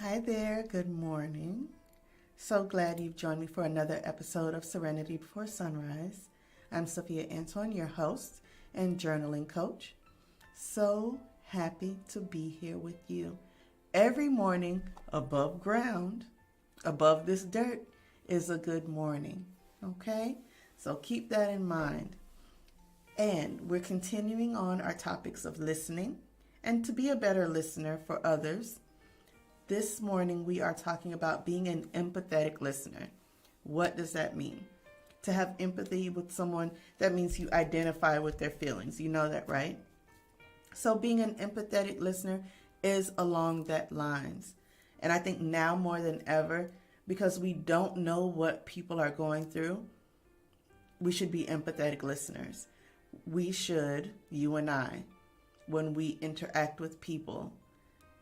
Hi there, good morning. So glad you've joined me for another episode of Serenity Before Sunrise. I'm Sophia, your host and journaling coach. So happy to be here with you. Every morning above ground, above this dirt, is a good morning. Okay? So keep that in mind. And we're continuing on our topics of listening and to be a better listener for others. This morning, we are talking about being an empathetic listener. What does that mean? To have empathy with someone, that means you identify with their feelings. You know that, right? So being an empathetic listener is along that lines. And I think now more than ever, because we don't know what people are going through, we should be empathetic listeners. We should, you and I, when we interact with people,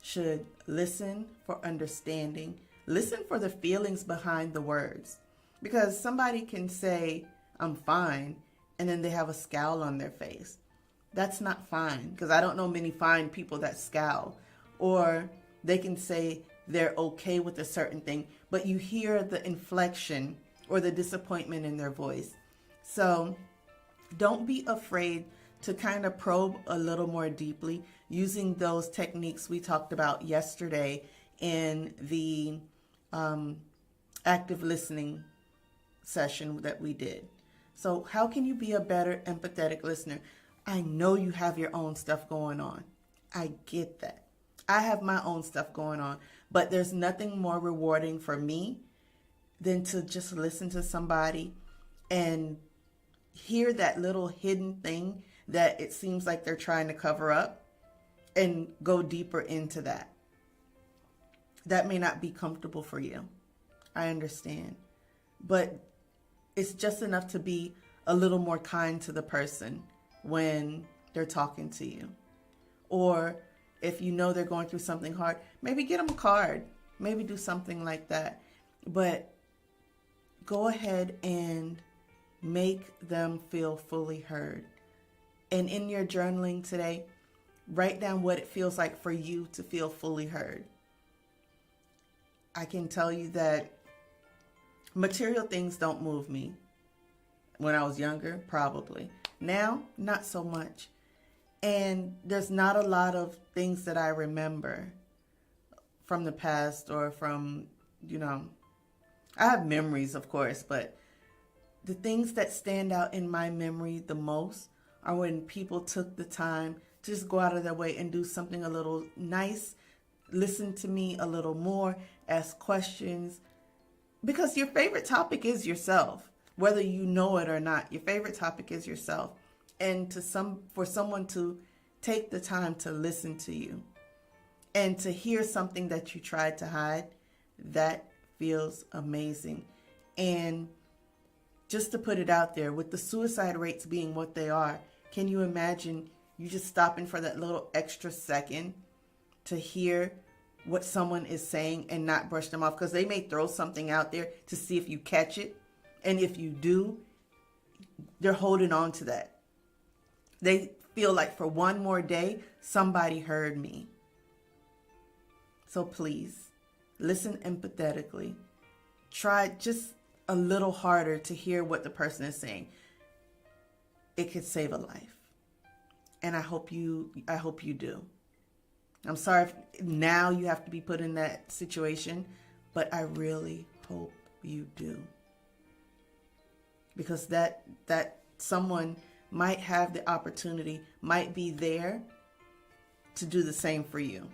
should listen for understanding, listen for the feelings behind the words. Because somebody can say, I'm fine, and then they have a scowl on their face. That's not fine, because I don't know many fine people that scowl. Or they can say they're okay with a certain thing, but you hear the inflection or the disappointment in their voice. So don't be afraid to kind of probe a little more deeply using those techniques we talked about yesterday in the active listening session that we did. So how can you be a better empathetic listener? I know you have your own stuff going on. I get that. I have my own stuff going on, but there's nothing more rewarding for me than to just listen to somebody and hear that little hidden thing that it seems like they're trying to cover up and go deeper into that. That may not be comfortable for you. I understand. But it's just enough to be a little more kind to the person when they're talking to you. Or if you know they're going through something hard, maybe get them a card. Maybe do something like that. But go ahead and make them feel fully heard. And in your journaling today, write down what it feels like for you to feel fully heard. I can tell you that material things don't move me. When I was younger, probably. Now, not so much. And there's not a lot of things that I remember from the past or from, I have memories, of course, but the things that stand out in my memory the most are when people took the time to just go out of their way and do something a little nice, listen to me a little more, ask questions. Because your favorite topic is yourself, whether you know it or not. Your favorite topic is yourself. And for someone to take the time to listen to you and to hear something that you tried to hide, that feels amazing. And just to put it out there, with the suicide rates being what they are, can you imagine you just stopping for that little extra second to hear what someone is saying and not brush them off? Because they may throw something out there to see if you catch it. And if you do, they're holding on to that. They feel like for one more day, somebody heard me. So please, listen empathetically. Try just a little harder to hear what the person is saying. It could save a life. And I hope you do. I'm sorry if now you have to be put in that situation, but I really hope you do. Because that someone might have the opportunity, might be there to do the same for you.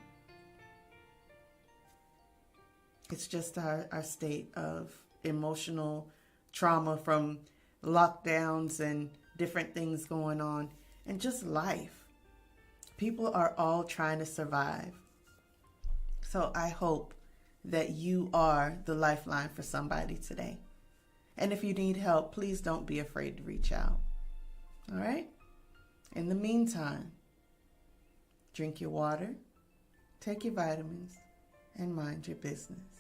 It's just our state of emotional trauma from lockdowns and different things going on, and just life. People are all trying to survive. So I hope that you are the lifeline for somebody today. And if you need help, please don't be afraid to reach out. All right? In the meantime, drink your water, take your vitamins, and mind your business.